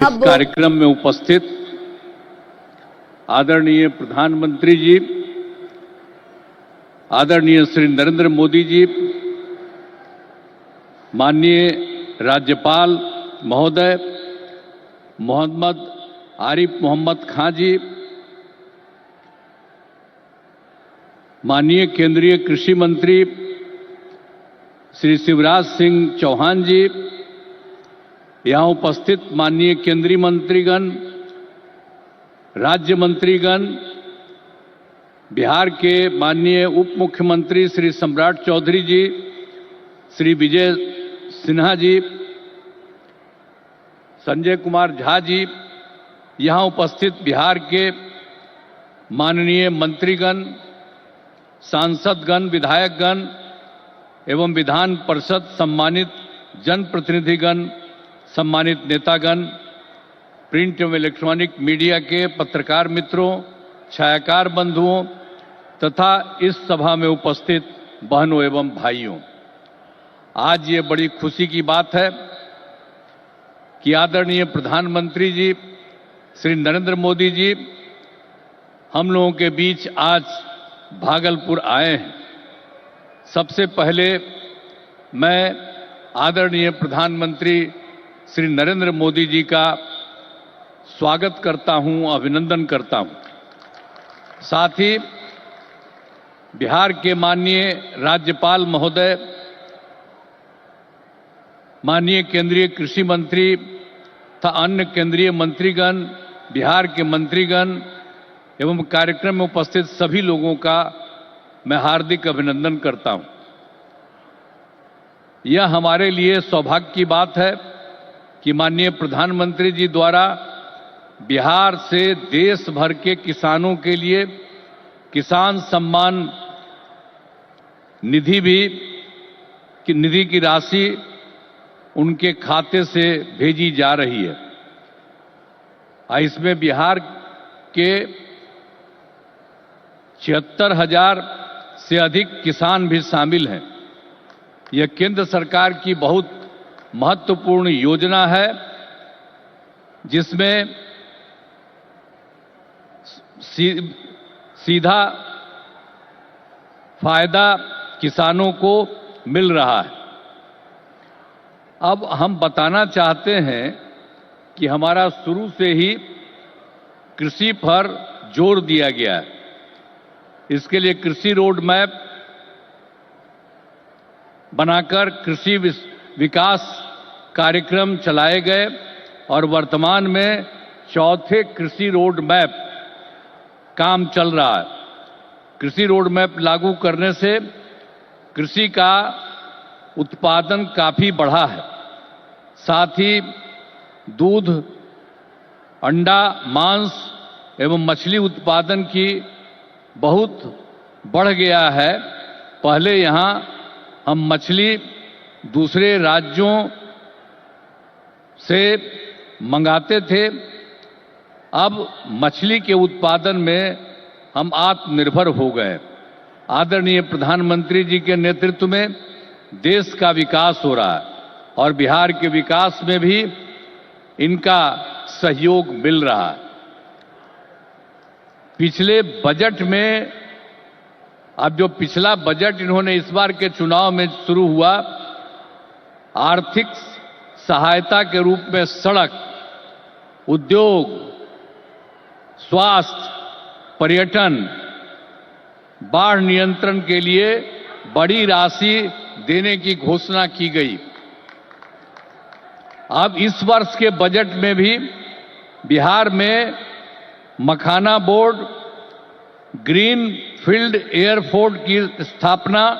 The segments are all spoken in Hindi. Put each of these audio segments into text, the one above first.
इस कार्यक्रम में उपस्थित आदरणीय प्रधानमंत्री जी, आदरणीय श्री नरेंद्र मोदी जी, माननीय राज्यपाल महोदय मोहम्मद आरिफ मोहम्मद खान जी, माननीय केंद्रीय कृषि मंत्री श्री शिवराज सिंह चौहान जी, यहाँ उपस्थित माननीय केंद्रीय मंत्रीगण, राज्य मंत्रीगण, बिहार के माननीय उप मुख्यमंत्री श्री सम्राट चौधरी जी, श्री विजय सिन्हा जी, संजय कुमार झा जी, यहाँ उपस्थित बिहार के माननीय मंत्रीगण, सांसदगण, विधायकगण एवं विधान परिषद सम्मानित जनप्रतिनिधिगण, सम्मानित नेतागण, प्रिंट एवं इलेक्ट्रॉनिक मीडिया के पत्रकार मित्रों, छायाकार बंधुओं तथा इस सभा में उपस्थित बहनों एवं भाइयों, आज ये बड़ी खुशी की बात है कि आदरणीय प्रधानमंत्री जी श्री नरेंद्र मोदी जी हम लोगों के बीच आज भागलपुर आए हैं। सबसे पहले मैं आदरणीय प्रधानमंत्री श्री नरेंद्र मोदी जी का स्वागत करता हूं, अभिनंदन करता हूं। साथ ही बिहार के माननीय राज्यपाल महोदय, माननीय केंद्रीय कृषि मंत्री तथा अन्य केंद्रीय मंत्रीगण, बिहार के मंत्रीगण एवं कार्यक्रम में उपस्थित सभी लोगों का मैं हार्दिक अभिनंदन करता हूं। यह हमारे लिए सौभाग्य की बात है कि माननीय प्रधानमंत्री जी द्वारा बिहार से देश भर के किसानों के लिए किसान सम्मान निधि की राशि उनके खाते से भेजी जा रही है। इसमें बिहार के 76,000 से अधिक किसान भी शामिल हैं। यह केंद्र सरकार की बहुत महत्वपूर्ण योजना है जिसमें सीधा फायदा किसानों को मिल रहा है। अब हम बताना चाहते हैं कि हमारा शुरू से ही कृषि पर जोर दिया गया है। इसके लिए कृषि रोड मैप बनाकर कृषि विकास कार्यक्रम चलाए गए और वर्तमान में चौथे कृषि रोड मैप काम चल रहा है। कृषि रोड मैप लागू करने से कृषि का उत्पादन काफी बढ़ा है। साथ ही दूध, अंडा, मांस एवं मछली उत्पादन की बहुत बढ़ गया है। पहले यहां हम मछली दूसरे राज्यों से मंगाते थे, अब मछली के उत्पादन में हम आत्मनिर्भर हो गए। आदरणीय प्रधानमंत्री जी के नेतृत्व में देश का विकास हो रहा है और बिहार के विकास में भी इनका सहयोग मिल रहा है। पिछले बजट में, अब जो पिछला बजट इन्होंने इस बार के चुनाव में शुरू हुआ, आर्थिक सहायता के रूप में सड़क, उद्योग, स्वास्थ्य, पर्यटन, बाढ़ नियंत्रण के लिए बड़ी राशि देने की घोषणा की गई। अब इस वर्ष के बजट में भी बिहार में मखाना बोर्ड, ग्रीन फील्ड एयरपोर्ट की स्थापना,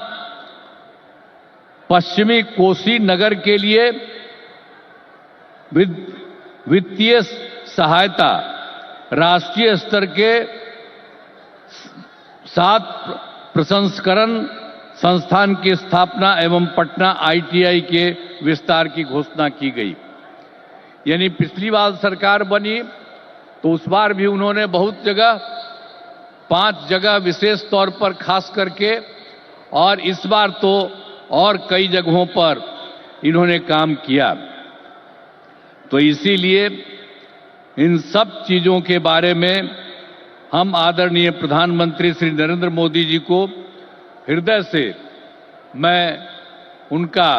पश्चिमी कोसी नगर के लिए वित्तीय सहायता, राष्ट्रीय स्तर के 7 प्रसंस्करण संस्थान की स्थापना एवं पटना ITI के विस्तार की घोषणा की गई। यानी पिछली बार सरकार बनी तो उस बार भी उन्होंने बहुत जगह, 5 जगह विशेष तौर पर खास करके, और इस बार तो और कई जगहों पर इन्होंने काम किया। तो इसीलिए इन सब चीजों के बारे में हम आदरणीय प्रधानमंत्री श्री नरेंद्र मोदी जी को हृदय से मैं उनका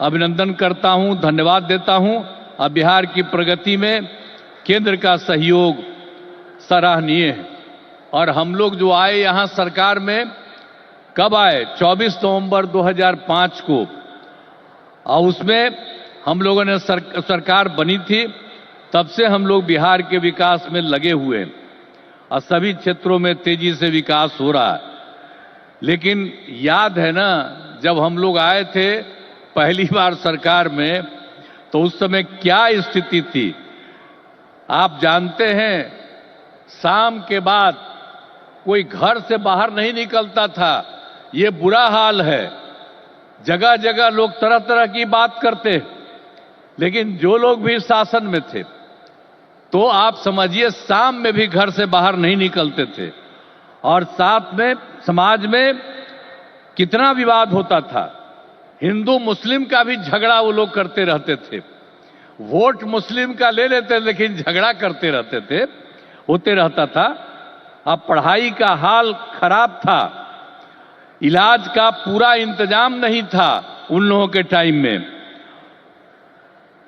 अभिनंदन करता हूं, धन्यवाद देता हूं। और बिहार की प्रगति में केंद्र का सहयोग सराहनीय है। और हम लोग जो आए यहां सरकार में, कब आए? 24 नवंबर 2005 को, और उसमें हम लोगों ने सरकार बनी थी। तब से हम लोग बिहार के विकास में लगे हुए हैं और सभी क्षेत्रों में तेजी से विकास हो रहा है। लेकिन याद है ना, जब हम लोग आए थे पहली बार सरकार में, तो उस समय क्या स्थिति थी आप जानते हैं। शाम के बाद कोई घर से बाहर नहीं निकलता था, ये बुरा हाल है। जगह जगह लोग तरह तरह की बात करते, लेकिन जो लोग भी शासन में थे, तो आप समझिए शाम में भी घर से बाहर नहीं निकलते थे। और साथ में समाज में कितना विवाद होता था। हिंदू मुस्लिम का भी झगड़ा वो लोग करते रहते थे। वोट मुस्लिम का ले लेते, लेकिन झगड़ा करते रहते थे, होते रहता था। अब पढ़ाई का हाल खराब था, इलाज का पूरा इंतजाम नहीं था उन लोगों के टाइम में।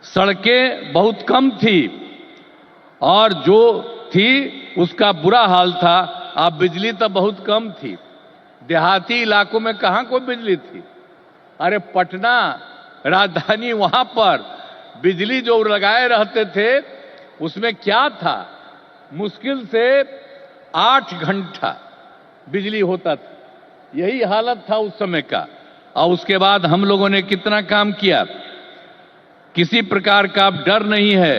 सड़कें बहुत कम थी और जो थी उसका बुरा हाल था। अब बिजली तो बहुत कम थी, देहाती इलाकों में कहां कोई बिजली थी। अरे पटना राजधानी, वहां पर बिजली जो लगाए रहते थे उसमें क्या था, मुश्किल से 8 घंटा बिजली होता था। यही हालत था उस समय का। और उसके बाद हम लोगों ने कितना काम किया, किसी प्रकार का डर नहीं है।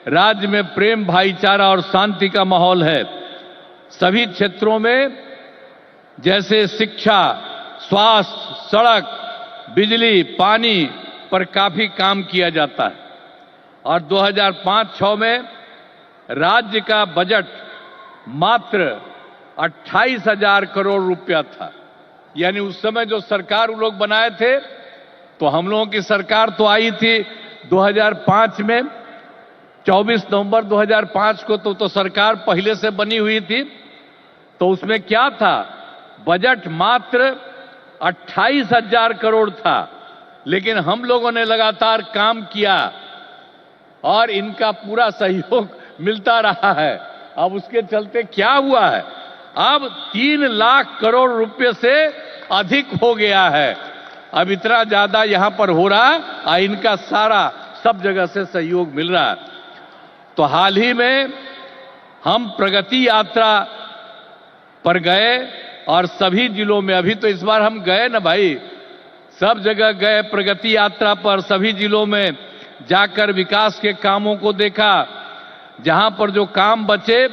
राज्य में प्रेम, भाईचारा और शांति का माहौल है। सभी क्षेत्रों में जैसे शिक्षा, स्वास्थ्य, सड़क, बिजली, पानी पर काफी काम किया जाता है। और 2005-06 में राज्य का बजट मात्र 28,000 करोड़ रुपया था। यानी उस समय जो सरकार वो लोग बनाए थे, तो हम लोगों की सरकार तो आई थी 2005 में, 24 नवंबर 2005 को तो सरकार पहले से बनी हुई थी। तो उसमें क्या था, बजट मात्र 28,000 करोड़ था। लेकिन हम लोगों ने लगातार काम किया और इनका पूरा सहयोग मिलता रहा है। अब उसके चलते क्या हुआ है, अब 3 लाख करोड़ रुपए से अधिक हो गया है। अब इतना ज्यादा यहां पर हो रहा है और इनका सारा सब जगह से सहयोग मिल रहा है। तो हाल ही में हम प्रगति यात्रा पर गए और सभी जिलों में, अभी तो इस बार हम गए ना भाई, सब जगह गए प्रगति यात्रा पर, सभी जिलों में जाकर विकास के कामों को देखा। जहां पर जो काम बचे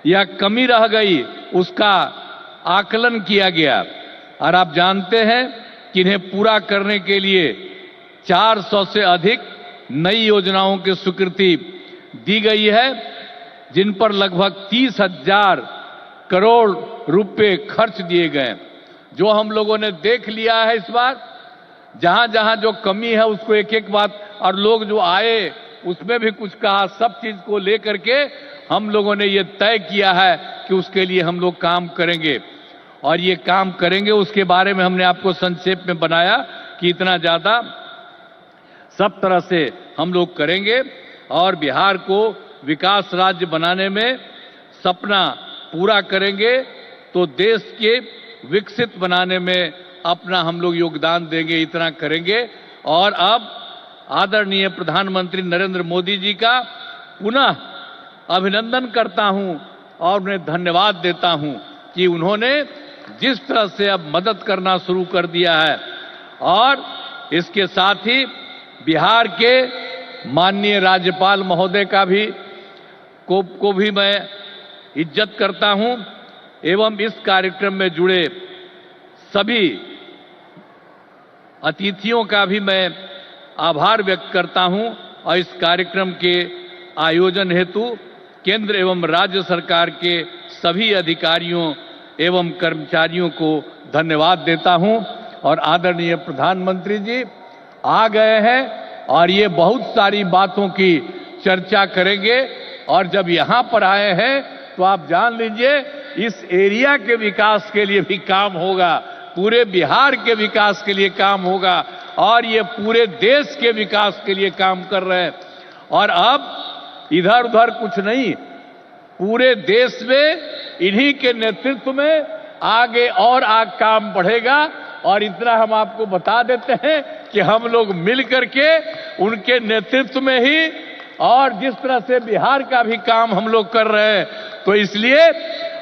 या कमी रह गई उसका आकलन किया गया। और आप जानते हैं कि इन्हें पूरा करने के लिए 400 से अधिक नई योजनाओं की स्वीकृति दी गई है, जिन पर लगभग 30,000 करोड़ रुपए खर्च दिए गए। जो हम लोगों ने देख लिया है इस बार, जहां जहां जो कमी है उसको एक एक बात, और लोग जो आए उसमें भी कुछ कहा, सब चीज को लेकर के हम लोगों ने ये तय किया है कि उसके लिए हम लोग काम करेंगे। और ये काम करेंगे उसके बारे में हमने आपको संक्षेप में बनाया कि इतना ज्यादा सब तरह से हम लोग करेंगे और बिहार को विकास राज्य बनाने में सपना पूरा करेंगे। तो देश के विकसित बनाने में अपना हम लोग योगदान देंगे, इतना करेंगे। और अब आदरणीय प्रधानमंत्री नरेंद्र मोदी जी का पुनः अभिनंदन करता हूं और उन्हें धन्यवाद देता हूं कि उन्होंने जिस तरह से अब मदद करना शुरू कर दिया है। और इसके साथ ही बिहार के माननीय राज्यपाल महोदय का भी को भी मैं इज्जत करता हूं एवं इस कार्यक्रम में जुड़े सभी अतिथियों का भी मैं आभार व्यक्त करता हूं। और इस कार्यक्रम के आयोजन हेतु केंद्र एवं राज्य सरकार के सभी अधिकारियों एवं कर्मचारियों को धन्यवाद देता हूं। और आदरणीय प्रधानमंत्री जी आ गए हैं और ये बहुत सारी बातों की चर्चा करेंगे। और जब यहां पर आए हैं तो आप जान लीजिए इस एरिया के विकास के लिए भी काम होगा, पूरे बिहार के विकास के लिए काम होगा और ये पूरे देश के विकास के लिए काम कर रहे हैं। और अब इधर उधर कुछ नहीं, पूरे देश में इन्हीं के नेतृत्व में आगे और काम बढ़ेगा। और इतना हम आपको बता देते हैं कि हम लोग मिल करके उनके नेतृत्व में ही और जिस तरह से बिहार का भी काम हम लोग कर रहे हैं, तो इसलिए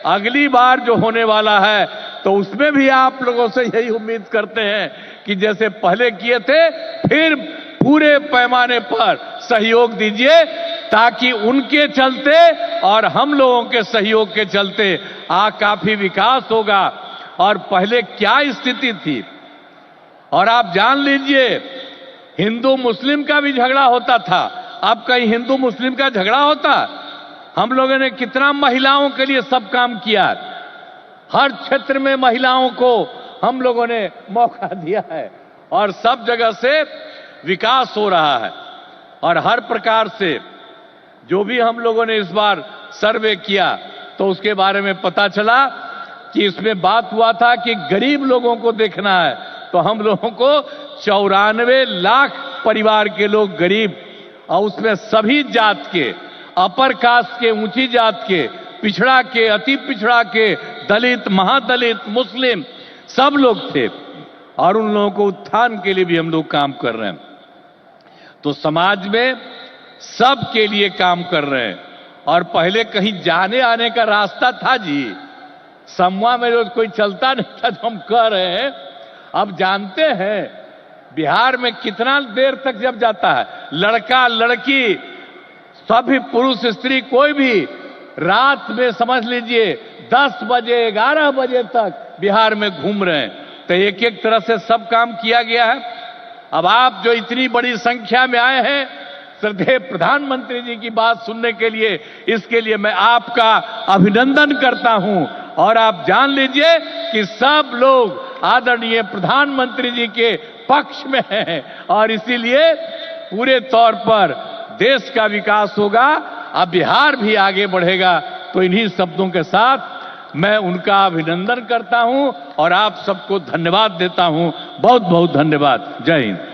अगली बार जो होने वाला है तो उसमें भी आप लोगों से यही उम्मीद करते हैं कि जैसे पहले किए थे फिर पूरे पैमाने पर सहयोग दीजिए, ताकि उनके चलते और हम लोगों के सहयोग के चलते काफी विकास होगा। और पहले क्या स्थिति थी, और आप जान लीजिए हिंदू मुस्लिम का भी झगड़ा होता था, अब कहीं हिंदू मुस्लिम का झगड़ा होता? हम लोगों ने कितना महिलाओं के लिए सब काम किया, हर क्षेत्र में महिलाओं को हम लोगों ने मौका दिया है और सब जगह से विकास हो रहा है। और हर प्रकार से जो भी हम लोगों ने इस बार सर्वे किया तो उसके बारे में पता चला कि इसमें बात हुआ था कि गरीब लोगों को देखना है, तो हम लोगों को 94 लाख परिवार के लोग गरीब, और उसमें सभी जात के, अपर कास्ट के, ऊंची जात के, पिछड़ा के, अति पिछड़ा के, दलित, महादलित, मुस्लिम, सब लोग थे और उन लोगों को उत्थान के लिए भी हम लोग काम कर रहे हैं। तो समाज में सब के लिए काम कर रहे हैं। और पहले कहीं जाने आने का रास्ता था जी, समूह में जो कोई चलता नहीं था तो हम कह रहे हैं, अब जानते हैं बिहार में कितना देर तक जब जाता है, लड़का लड़की सभी पुरुष स्त्री कोई भी रात में समझ लीजिए 10 बजे 11 बजे तक बिहार में घूम रहे हैं। तो एक एक तरह से सब काम किया गया है। अब आप जो इतनी बड़ी संख्या में आए हैं श्रद्धेय प्रधानमंत्री जी की बात सुनने के लिए, इसके लिए मैं आपका अभिनंदन करता हूं। और आप जान लीजिए कि सब लोग आदरणीय प्रधानमंत्री जी के पक्ष में हैं और इसीलिए पूरे तौर पर देश का विकास होगा, अब बिहार भी आगे बढ़ेगा। तो इन्हीं शब्दों के साथ मैं उनका अभिनंदन करता हूं और आप सबको धन्यवाद देता हूं। बहुत बहुत धन्यवाद। जय हिंद।